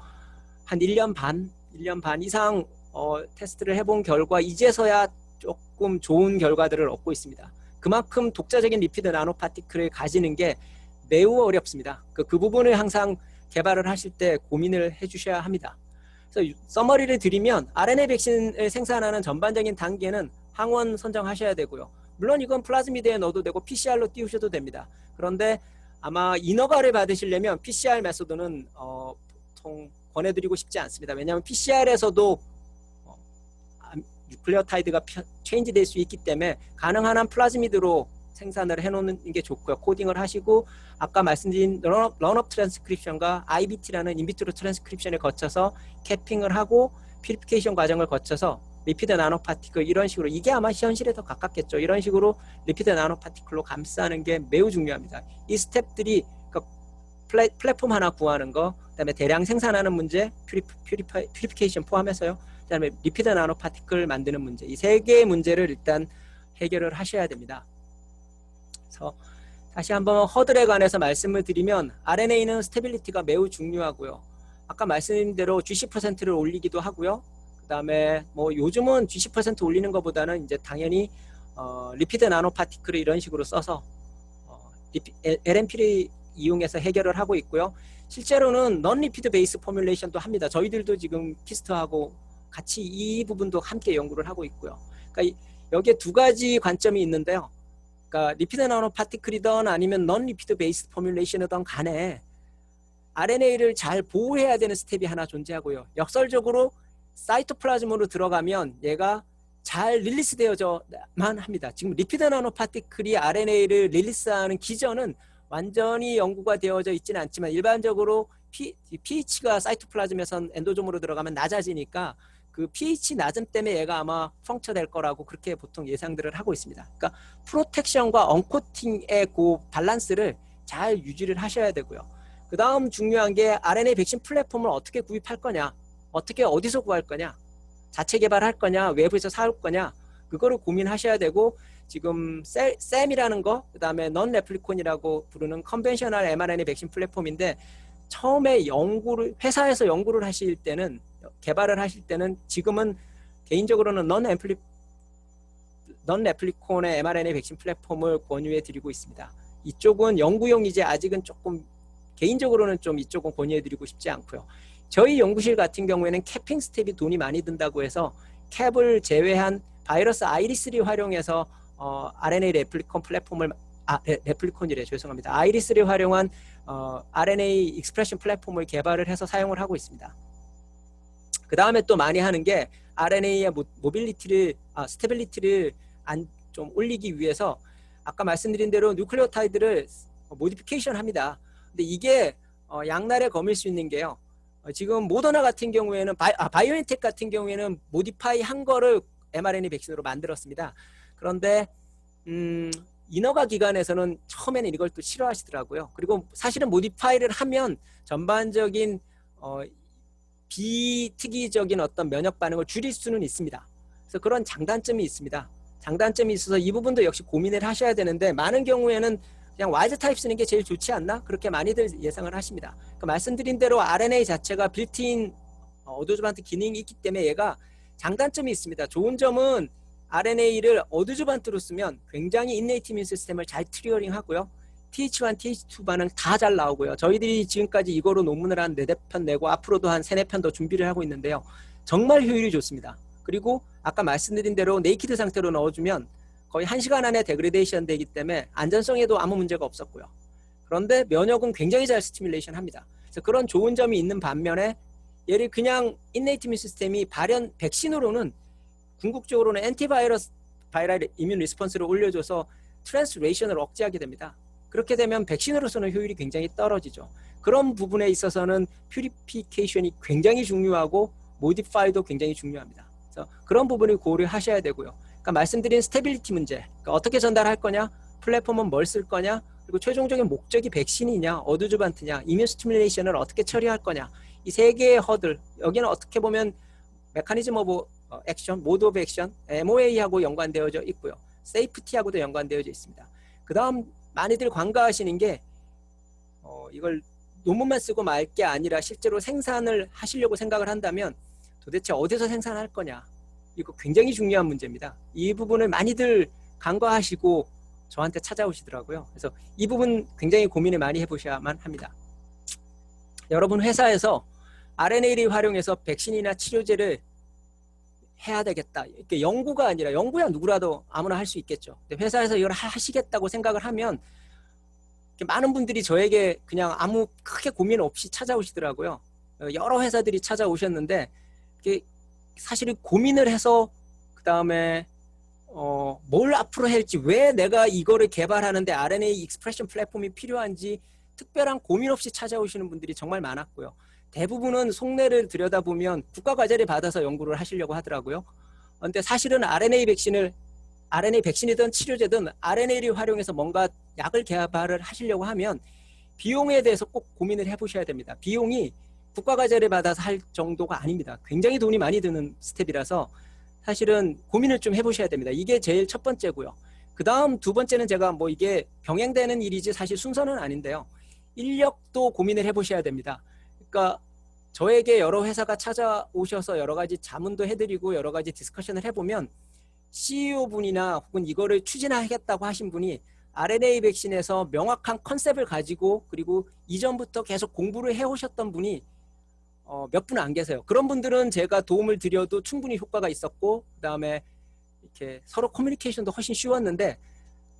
한 1년 반 이상 테스트를 해본 결과 이제서야 조금 좋은 결과들을 얻고 있습니다. 그만큼 독자적인 리피드 나노 파티클을 가지는 게 매우 어렵습니다. 그 부분을 항상 개발을 하실 때 고민을 해주셔야 합니다. 그래서 서머리를 드리면 RNA 백신을 생산하는 전반적인 단계는 항원 선정하셔야 되고요. 물론 이건 플라즈미드에 넣어도 되고 PCR로 띄우셔도 됩니다. 그런데 아마 인허가를 받으시려면 PCR 메소드는 보통 권해드리고 싶지 않습니다. 왜냐하면 PCR에서도 뉴클레오타이드가 체인지 될 수 있기 때문에 가능한 한 플라즈미드로 생산을 해놓는 게 좋고요. 코딩을 하시고 아까 말씀드린 런업 트랜스크립션과 IBT라는 인비트로 트랜스크립션을 거쳐서 캐핑을 하고 퓨리피케이션 과정을 거쳐서 리피드 나노 파티클 이런 식으로 이게 아마 현실에 더 가깝겠죠. 이런 식으로 리피드 나노 파티클로 감싸는 게 매우 중요합니다. 이 스텝들이 플랫폼 하나 구하는 거, 그다음에 대량 생산하는 문제, 퓨리피케이션 포함해서요. 그다음에 리피드 나노 파티클 만드는 문제, 이 세 개의 문제를 일단 해결을 하셔야 됩니다. 그래서 다시 한번 허들에 관해서 말씀을 드리면 RNA는 스테빌리티가 매우 중요하고요. 아까 말씀드린 대로 G10%를 올리기도 하고요. 그다음에 뭐 요즘은 G10% 올리는 것보다는 이제 당연히 리피드 나노 파티클을 이런 식으로 써서 LNP를 이용해서 해결을 하고 있고요. 실제로는 넌 리피드 베이스 포뮬레이션도 합니다. 저희들도 지금 키스트하고 같이 이 부분도 함께 연구를 하고 있고요. 그러니까 여기에 두 가지 관점이 있는데요. 그러니까 리피드 나노 파티클이든 아니면 넌 리피드 베이스 포뮬레이션이든 간에 RNA를 잘 보호해야 되는 스텝이 하나 존재하고요. 역설적으로 사이토플라즘으로 들어가면 얘가 잘 릴리스 되어져만 합니다. 지금 리피드 나노 파티클이 RNA를 릴리스하는 기전은 완전히 연구가 되어져 있지는 않지만 일반적으로 pH가 사이토플라즘에선 엔도좀으로 들어가면 낮아지니까 그 pH 낮음 때문에 얘가 아마 펑처될 거라고 그렇게 보통 예상들을 하고 있습니다. 그러니까 프로텍션과 언코팅의 그 밸런스를 잘 유지를 하셔야 되고요. 그 다음 중요한 게 RNA 백신 플랫폼을 어떻게 구입할 거냐, 어떻게 어디서 구할 거냐, 자체 개발할 거냐, 외부에서 사올 거냐, 그거를 고민하셔야 되고 지금 쌤이라는 거, 그 다음에 넌 레플리콘이라고 부르는 컨벤셔널 mRNA 백신 플랫폼인데 처음에 회사에서 연구를 하실 때는 개발을 하실 때는 지금은 개인적으로는 넌 레플리콘의 mRNA 백신 플랫폼을 권유해 드리고 있습니다. 이쪽은 연구용이지 아직은 조금 개인적으로는 좀 이쪽은 권유해 드리고 싶지 않고요. 저희 연구실 같은 경우에는 캐핑 스텝이 돈이 많이 든다고 해서 캡을 제외한 바이러스 아이리스를 활용해서 RNA 레플리콘 플랫폼을 레플리콘이래 죄송합니다. 아이리스를 활용한 RNA 익스프레션 플랫폼을 개발을 해서 사용을 하고 있습니다. 그 다음에 또 많이 하는 게 RNA의 모빌리티를 스테빌리티를 좀 올리기 위해서 아까 말씀드린 대로 뉴클레오타이드를 모디피케이션 합니다. 근데 이게 양날의 검일 수 있는 게요. 지금 모더나 같은 경우에는 바이오엔텍 같은 경우에는 모디파이 한 거를 mRNA 백신으로 만들었습니다. 그런데 인허가 기관에서는 처음에는 이걸 또 싫어하시더라고요. 그리고 사실은 모디파이를 하면 전반적인 비특이적인 어떤 면역 반응을 줄일 수는 있습니다. 그래서 그런 장단점이 있습니다. 장단점이 있어서 이 부분도 역시 고민을 하셔야 되는데 많은 경우에는 그냥 와일드 타입 쓰는 게 제일 좋지 않나? 그렇게 많이들 예상을 하십니다. 그러니까 말씀드린 대로 RNA 자체가 빌트인 어드주반트 기능이 있기 때문에 얘가 장단점이 있습니다. 좋은 점은 RNA를 어드주반트로 쓰면 굉장히 인네이트 이뮨 시스템을 잘 트리거링 하고요. TH1, TH2 반응 다 잘 나오고요. 저희들이 지금까지 이거로 논문을 한 4편 내고 앞으로도 한 3-4편 더 준비를 하고 있는데요. 정말 효율이 좋습니다. 그리고 아까 말씀드린 대로 네이키드 상태로 넣어주면 거의 1시간 안에 데그레데이션 되기 때문에 안전성에도 아무 문제가 없었고요. 그런데 면역은 굉장히 잘 스티뮬레이션 합니다. 그래서 그런 좋은 점이 있는 반면에 얘를 그냥 인네이트 이뮨 시스템이 발현 백신으로는 궁극적으로는 엔티바이러스 바이럴 이뮨 리스폰스를 올려줘서 트랜스레이션을 억제하게 됩니다. 그렇게 되면 백신으로서는 효율이 굉장히 떨어지죠. 그런 부분에 있어서는 퓨리피케이션이 굉장히 중요하고 모디파이도 굉장히 중요합니다. 그래서 그런 부분을 고려하셔야 되고요. 그러니까 말씀드린 스테빌리티 문제, 그러니까 어떻게 전달할 거냐, 플랫폼은 뭘 쓸 거냐, 그리고 최종적인 목적이 백신이냐, 어드주반트냐, 이뮨 스티뮬레이션을 어떻게 처리할 거냐, 이 세 개의 허들, 여기는 어떻게 보면 메커니즘 오브 액션, 모드 오브 액션, MOA하고 연관되어져 있고요. 세이프티하고도 연관되어져 있습니다. 그 다음 많이들 관가하시는 게 이걸 논문만 쓰고 말 게 아니라 실제로 생산을 하시려고 생각을 한다면 도대체 어디서 생산할 거냐, 이거 굉장히 중요한 문제입니다. 이 부분을 많이들 간과하시고 저한테 찾아오시더라고요. 그래서 이 부분 굉장히 고민을 많이 해보셔야만 합니다. 여러분 회사에서 RNA를 활용해서 백신이나 치료제를 해야 되겠다, 이렇게 연구가 아니라, 연구야 누구라도 아무나 할 수 있겠죠. 근데 회사에서 이걸 하시겠다고 생각을 하면 많은 분들이 저에게 그냥 아무 크게 고민 없이 찾아오시더라고요. 여러 회사들이 찾아오셨는데 사실은 고민을 해서 그 다음에 뭘 앞으로 할지, 왜 내가 이거를 개발하는데 RNA 익스프레션 플랫폼이 필요한지 특별한 고민 없이 찾아오시는 분들이 정말 많았고요. 대부분은 속내를 들여다보면 국가 과제를 받아서 연구를 하시려고 하더라고요. 그런데 사실은 RNA 백신이든 치료제든 RNA를 활용해서 뭔가 약을 개발을 하시려고 하면 비용에 대해서 꼭 고민을 해보셔야 됩니다. 비용이 국가 과제를 받아서 할 정도가 아닙니다. 굉장히 돈이 많이 드는 스텝이라서 사실은 고민을 좀 해보셔야 됩니다. 이게 제일 첫 번째고요. 그 다음 두 번째는 제가 뭐 이게 병행되는 일이지 사실 순서는 아닌데요. 인력도 고민을 해보셔야 됩니다. 그러니까 저에게 여러 회사가 찾아오셔서 여러 가지 자문도 해드리고 여러 가지 디스커션을 해보면 CEO 분이나 혹은 이거를 추진하겠다고 하신 분이 RNA 백신에서 명확한 컨셉을 가지고 그리고 이전부터 계속 공부를 해오셨던 분이 몇 분 안 계세요. 그런 분들은 제가 도움을 드려도 충분히 효과가 있었고 그 다음에 이렇게 서로 커뮤니케이션도 훨씬 쉬웠는데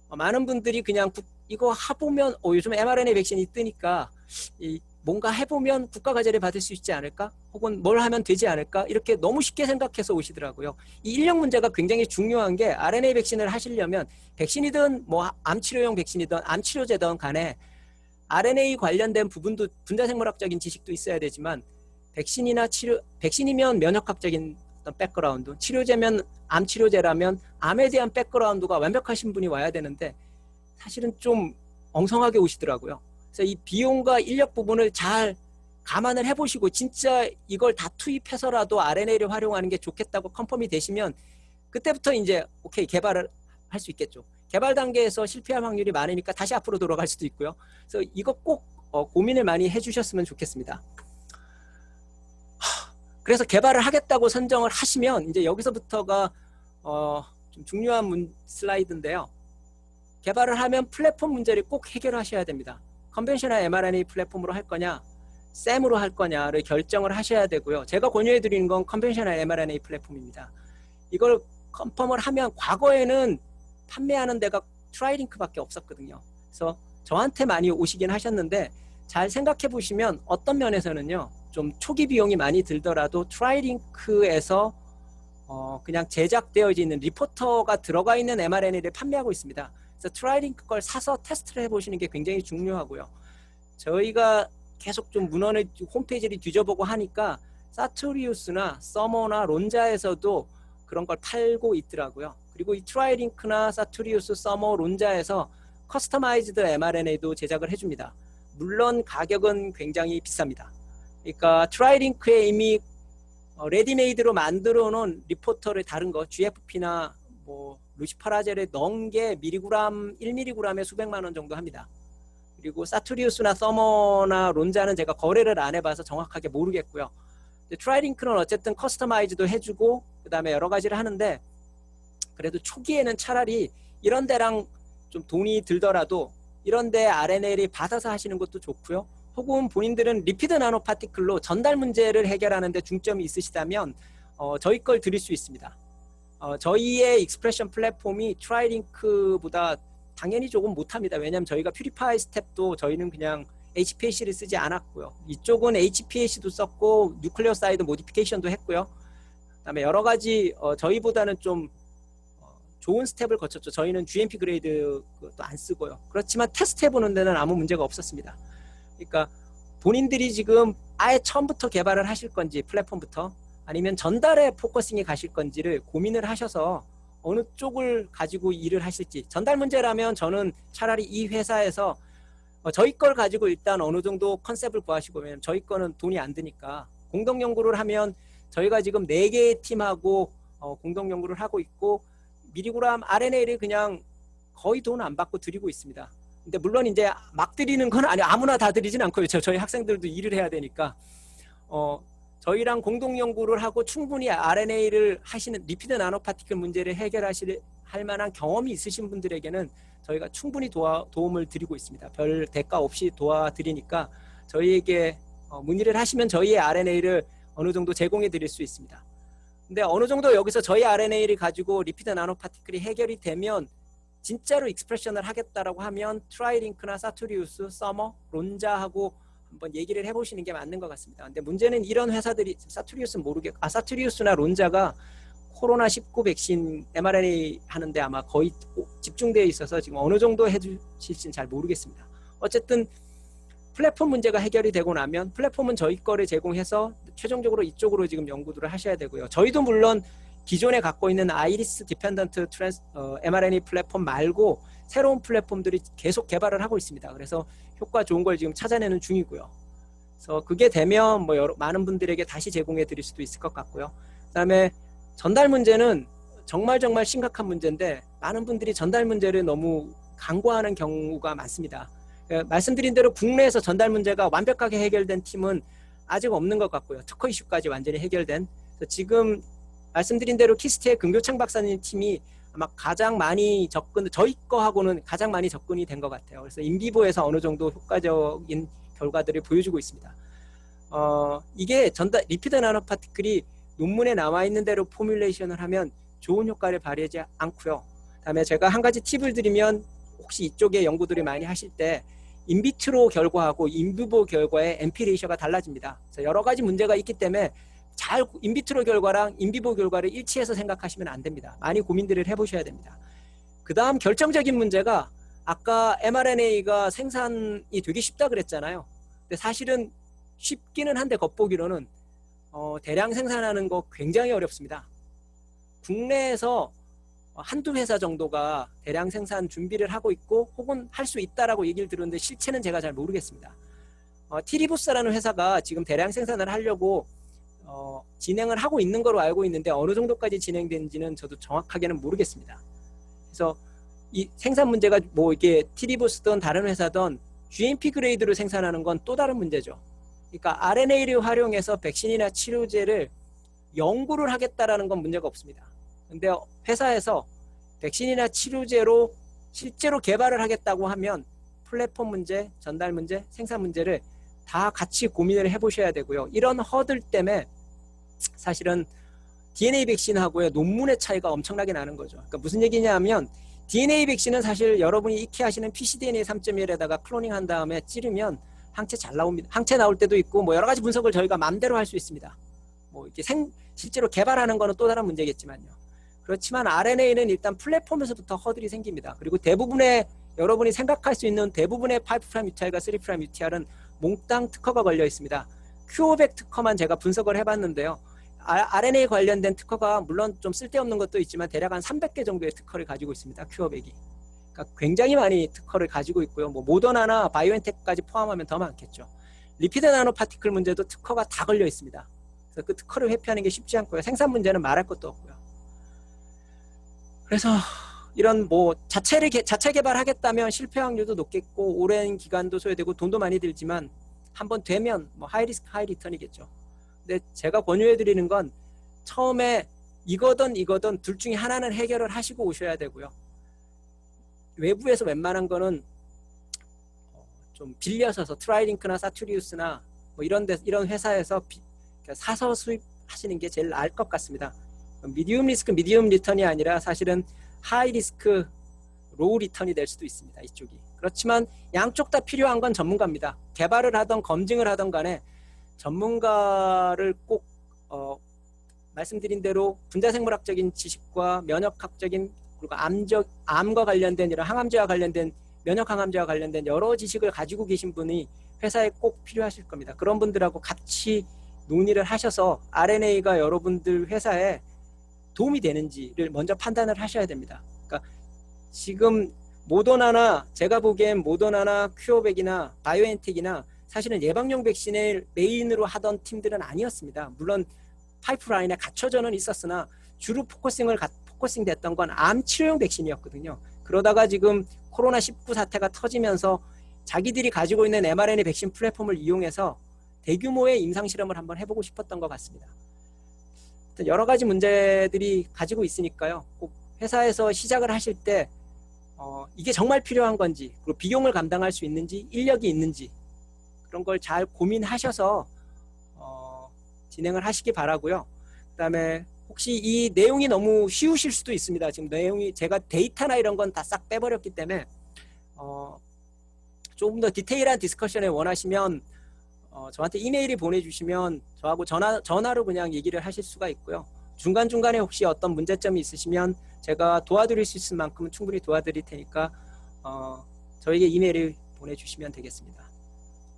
많은 분들이 그냥 이거 해보면 요즘 mRNA 백신이 뜨니까 뭔가 해보면 국가 과제를 받을 수 있지 않을까? 혹은 뭘 하면 되지 않을까? 이렇게 너무 쉽게 생각해서 오시더라고요. 이 인력 문제가 굉장히 중요한 게 RNA 백신을 하시려면 백신이든 뭐 암치료용 백신이든 암치료제든 간에 RNA 관련된 부분도 분자생물학적인 지식도 있어야 되지만 백신이면 면역학적인 어떤 백그라운드, 치료제면 암치료제라면 암에 대한 백그라운드가 완벽하신 분이 와야 되는데 사실은 좀 엉성하게 오시더라고요. 그래서 이 비용과 인력 부분을 잘 감안을 해보시고 진짜 이걸 다 투입해서라도 RNA를 활용하는 게 좋겠다고 컨펌이 되시면 그때부터 이제 오케이 개발을 할 수 있겠죠. 개발 단계에서 실패할 확률이 많으니까 다시 앞으로 돌아갈 수도 있고요. 그래서 이거 꼭 고민을 많이 해주셨으면 좋겠습니다. 그래서 개발을 하겠다고 선정을 하시면 이제 여기서부터가 좀 중요한 슬라이드인데요. 개발을 하면 플랫폼 문제를 꼭 해결하셔야 됩니다. 컨벤셔널 mRNA 플랫폼으로 할 거냐, 샘으로 할 거냐를 결정을 하셔야 되고요. 제가 권유해 드리는 건 컨벤셔널 mRNA 플랫폼입니다. 이걸 컨펌을 하면 과거에는 판매하는 데가 트라이링크밖에 없었거든요. 그래서 저한테 많이 오시긴 하셨는데 잘 생각해 보시면 어떤 면에서는요, 좀 초기 비용이 많이 들더라도 트라이링크에서 그냥 제작되어져 있는 리포터가 들어가 있는 mRNA를 판매하고 있습니다. 그래서 트라이링크 걸 사서 테스트를 해보시는 게 굉장히 중요하고요. 저희가 계속 좀 문헌을 홈페이지를 뒤져보고 하니까 사투리우스나 서머나 론자에서도 그런 걸 팔고 있더라고요. 그리고 이 트라이링크나 사투리우스, 서머, 론자에서 커스터마이즈드 mRNA도 제작을 해줍니다. 물론 가격은 굉장히 비쌉니다. 그러니까 트라이링크에 이미 레디메이드로 만들어 놓은 리포터를 다른 거 GFP나 뭐 루시파라젤에 넣은 게 미리그램 1mg에 수백만 원 정도 합니다. 그리고 사투리우스나 서머나 론자는 제가 거래를 안 해봐서 정확하게 모르겠고요. 트라이링크는 어쨌든 커스터마이즈도 해주고 그 다음에 여러 가지를 하는데 그래도 초기에는 차라리 이런 데랑 좀 돈이 들더라도 이런 데 RNA를 받아서 하시는 것도 좋고요. 혹은 본인들은 리피드 나노 파티클로 전달 문제를 해결하는 데 중점이 있으시다면 저희 걸 드릴 수 있습니다. 저희의 익스프레션 플랫폼이 트라이링크보다 당연히 조금 못합니다. 왜냐하면 저희가 퓨리파이 스텝도 저희는 그냥 HPLC를 쓰지 않았고요. 이쪽은 HPLC도 썼고 뉴클레오사이드 모디피케이션도 했고요. 그다음에 여러 가지 저희보다는 좀 좋은 스텝을 거쳤죠. 저희는 GMP 그레이드도 안 쓰고요. 그렇지만 테스트해보는 데는 아무 문제가 없었습니다. 그러니까 본인들이 지금 아예 처음부터 개발을 하실 건지 플랫폼부터 아니면 전달에 포커싱이 가실 건지를 고민을 하셔서 어느 쪽을 가지고 일을 하실지. 전달 문제라면 저는 차라리 이 회사에서 저희 걸 가지고 일단 어느 정도 컨셉을 구하시고, 왜냐면 저희 거는 돈이 안 드니까 공동 연구를 하면 저희가 지금 4개의 팀하고 공동 연구를 하고 있고 미리그램 RNA를 그냥 거의 돈 안 받고 드리고 있습니다. 근데 물론 이제 막 드리는 건 아니 아무나 다 드리진 않고요. 저희 학생들도 일을 해야 되니까 저희랑 공동 연구를 하고 충분히 RNA를 하시는 리피드 나노파티클 문제를 할 만한 경험이 있으신 분들에게는 저희가 충분히 도움을 드리고 있습니다. 별 대가 없이 도와드리니까 저희에게 문의를 하시면 저희의 RNA를 어느 정도 제공해 드릴 수 있습니다. 근데 어느 정도 여기서 저희 RNA를 가지고 리피드 나노파티클이 해결이 되면 진짜로 익스프레션을 하겠다라고 하면 트라이링크나 사투리우스, 서머, 론자하고 한번 얘기를 해보시는 게 맞는 것 같습니다. 근데 문제는 이런 회사들이 사투리우스는 사투리우스나 론자가 코로나19 백신 mRNA 하는데 아마 거의 집중되어 있어서 지금 어느 정도 해주실지는 잘 모르겠습니다. 어쨌든 플랫폼 문제가 해결이 되고 나면 플랫폼은 저희 거를 제공해서 최종적으로 이쪽으로 지금 연구들을 하셔야 되고요. 저희도 물론 기존에 갖고 있는 아이리스 디펜던트 mRNA 플랫폼 말고 새로운 플랫폼들이 계속 개발을 하고 있습니다. 그래서 효과 좋은 걸 지금 찾아내는 중이고요. 그래서 그게 되면 뭐 많은 분들에게 다시 제공해 드릴 수도 있을 것 같고요. 그다음에 전달 문제는 정말 심각한 문제인데 많은 분들이 전달 문제를 너무 간과하는 경우가 많습니다. 말씀드린 대로 국내에서 전달 문제가 완벽하게 해결된 팀은 아직 없는 것 같고요. 특허 이슈까지 완전히 해결된. 지금 말씀드린 대로 키스트의 금교창 박사님 팀이 아마 가장 많이 저희 거하고는 가장 많이 접근이 된 것 같아요. 그래서 인비보에서 어느 정도 효과적인 결과들을 보여주고 있습니다. 이게 리피드 나노파티클이 논문에 나와 있는 대로 포뮬레이션을 하면 좋은 효과를 발휘하지 않고요. 다음에 제가 한 가지 팁을 드리면 혹시 이쪽에 연구들을 많이 하실 때 인비트로 결과하고 인비보 결과의 NP 레이셔가 달라집니다. 그래서 여러 가지 문제가 있기 때문에 잘 인비트로 결과랑 인비보 결과를 일치해서 생각하시면 안 됩니다. 많이 고민들을 해보셔야 됩니다. 그 다음 결정적인 문제가 아까 mRNA가 생산이 되게 쉽다 그랬잖아요. 근데 사실은 쉽기는 한데 겉보기로는 대량 생산하는 거 굉장히 어렵습니다. 국내에서 한두 회사 정도가 대량 생산 준비를 하고 있고 혹은 할 수 있다라고 얘기를 들었는데 실체는 제가 잘 모르겠습니다. 티리보스라는 회사가 지금 대량 생산을 하려고 진행을 하고 있는 거로 알고 있는데 어느 정도까지 진행된지는 저도 정확하게는 모르겠습니다. 그래서 이 생산 문제가 뭐 이게 티리보스든 다른 회사든 GMP 그레이드로 생산하는 건 또 다른 문제죠. 그러니까 RNA를 활용해서 백신이나 치료제를 연구를 하겠다라는 건 문제가 없습니다. 근데 회사에서 백신이나 치료제로 실제로 개발을 하겠다고 하면 플랫폼 문제, 전달 문제, 생산 문제를 다 같이 고민을 해보셔야 되고요. 이런 허들 때문에 사실은 DNA 백신하고의 논문의 차이가 엄청나게 나는 거죠. 그러니까 무슨 얘기냐면 DNA 백신은 사실 여러분이 익히 하시는 pcDNA 3.1에다가 클로닝 한 다음에 찌르면 항체 잘 나옵니다. 항체 나올 때도 있고 뭐 여러 가지 분석을 저희가 마음대로 할 수 있습니다. 뭐 이렇게 실제로 개발하는 거는 또 다른 문제겠지만요. 그렇지만 RNA는 일단 플랫폼에서부터 허들이 생깁니다. 그리고 대부분의 여러분이 생각할 수 있는 대부분의 5' UTR과 3' UTR은 몽땅 특허가 걸려 있습니다. 큐어백 특허만 제가 분석을 해봤는데요. RNA 관련된 특허가 물론 좀 쓸데없는 것도 있지만 대략 한 300개 정도의 특허를 가지고 있습니다. 큐어백이. 그러니까 굉장히 많이 특허를 가지고 있고요. 뭐 모더나나 바이오엔텍까지 포함하면 더 많겠죠. 리피드 나노파티클 문제도 특허가 다 걸려 있습니다. 그래서 그 특허를 회피하는 게 쉽지 않고요. 생산 문제는 말할 것도 없고요. 그래서 이런 뭐 자체 개발하겠다면 실패 확률도 높겠고 오랜 기간도 소요되고 돈도 많이 들지만 한번 되면 뭐 하이 리스크 하이 리턴이겠죠. 근데 제가 권유해 드리는 건 처음에 이거든 둘 중에 하나는 해결을 하시고 오셔야 되고요. 외부에서 웬만한 거는 좀 빌려서 트라이링크나 사투리우스나 뭐 이런 회사에서 사서 수입하시는 게 제일 나을 것 같습니다. 미디움 리스크 미디움 리턴이 아니라 사실은 하이 리스크 로우 리턴이 될 수도 있습니다. 이쪽이. 그렇지만 양쪽 다 필요한 건 전문가입니다. 개발을 하던 검증을 하던 간에 전문가를 꼭 말씀드린 대로 분자생물학적인 지식과 면역학적인 그리고 암과 관련된 이런 항암제와 관련된 면역항암제와 관련된 여러 지식을 가지고 계신 분이 회사에 꼭 필요하실 겁니다. 그런 분들하고 같이 논의를 하셔서 RNA가 여러분들 회사에 도움이 되는지를 먼저 판단을 하셔야 됩니다. 그러니까 지금 모더나나 제가 보기엔 모더나나 큐어백이나 바이오엔텍이나 사실은 예방용 백신을 메인으로 하던 팀들은 아니었습니다. 물론 파이프라인에 갖춰져는 있었으나 주로 포커싱 됐던 건 암 치료용 백신이었거든요. 그러다가 지금 코로나19 사태가 터지면서 자기들이 가지고 있는 mRNA 백신 플랫폼을 이용해서 대규모의 임상실험을 한번 해보고 싶었던 것 같습니다. 여러 가지 문제들이 가지고 있으니까요. 꼭 회사에서 시작을 하실 때 이게 정말 필요한 건지, 그리고 비용을 감당할 수 있는지, 인력이 있는지 그런 걸 잘 고민하셔서 진행을 하시기 바라고요. 그다음에 혹시 이 내용이 너무 쉬우실 수도 있습니다. 지금 내용이 제가 데이터나 이런 건 다 싹 빼버렸기 때문에 조금 더 디테일한 디스커션을 원하시면 저한테 이메일을 보내주시면 저하고 전화로 그냥 얘기를 하실 수가 있고요. 중간중간에 혹시 어떤 문제점이 있으시면 제가 도와드릴 수 있을 만큼은 충분히 도와드릴 테니까 저에게 이메일을 보내주시면 되겠습니다.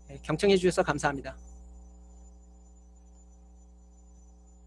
네, 경청해 주셔서 감사합니다.